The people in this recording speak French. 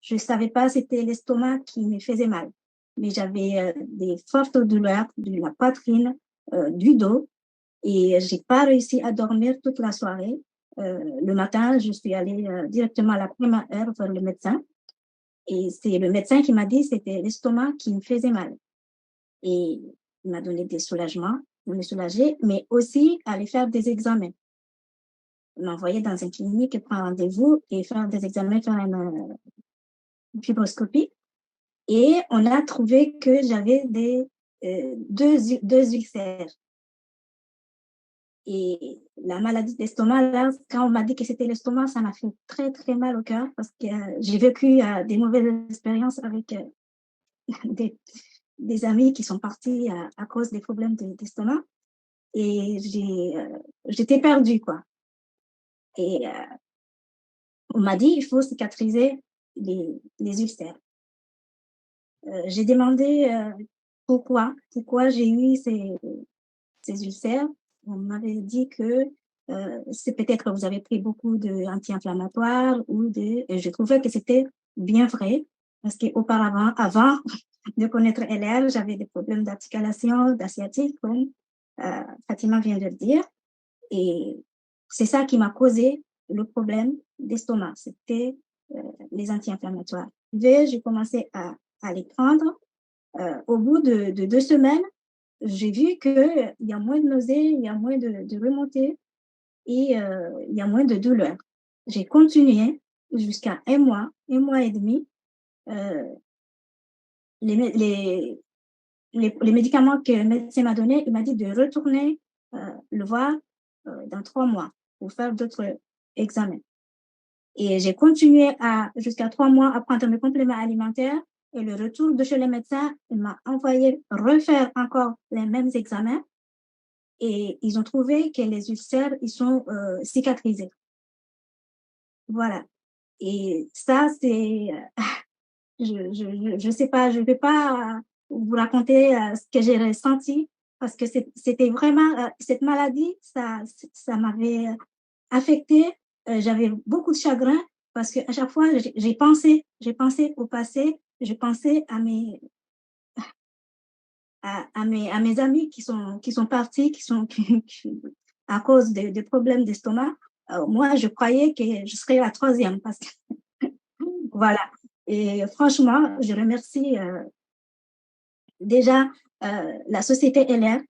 Je savais pas c'était l'estomac qui me faisait mal. Mais j'avais des fortes douleurs de la poitrine, du dos et j'ai pas réussi à dormir toute la soirée. Le matin, je suis allée directement à la première heure vers le médecin et c'est le médecin qui m'a dit que c'était l'estomac qui me faisait mal. Et il m'a donné des soulagements pour me soulager, mais aussi aller faire des examens. Il m'a envoyé dans une clinique, prendre rendez-vous et faire des examens, faire une fibroscopie. Et on a trouvé que j'avais deux ulcères. Et la maladie d'estomac, là, quand on m'a dit que c'était l'estomac, ça m'a fait très, très mal au cœur parce que j'ai vécu des mauvaises expériences avec des, des amis qui sont partis à cause des problèmes d'estomac. Et j'étais perdue, quoi. Et on m'a dit, il faut cicatriser les ulcères. J'ai demandé pourquoi j'ai eu ces ulcères. On m'avait dit que c'est peut-être que vous avez pris beaucoup d'anti-inflammatoires et je trouvais que c'était bien vrai parce qu'auparavant, avant de connaître LR, j'avais des problèmes d'articulation, d'asciatique, comme Fatima vient de le dire. Et c'est ça qui m'a causé le problème d'estomac. C'était les anti-inflammatoires. J'ai commencé à les prendre. Au bout de 2 semaines, j'ai vu qu'il y a moins de nausées, il y a moins de remontées et il y a moins de douleurs. J'ai continué jusqu'à un mois et demi. Euh, les, les, les médicaments que le médecin m'a donné, il m'a dit de retourner le voir dans 3 mois pour faire d'autres examens. Et j'ai continué jusqu'à 3 mois à prendre mes compléments alimentaires. Et le retour de chez le médecin, il m'a envoyé refaire encore les mêmes examens. Et ils ont trouvé que les ulcères, ils sont cicatrisés. Voilà. Et ça, c'est, je sais pas, je vais pas vous raconter ce que j'ai ressenti parce que c'était vraiment cette maladie, ça m'avait affectée. J'avais beaucoup de chagrin parce que à chaque fois j'ai pensé au passé, je pensais à mes amis qui sont partis, à cause de problèmes d'estomac. Moi, je croyais que je serais la troisième parce que voilà. Et franchement, je remercie déjà la société LR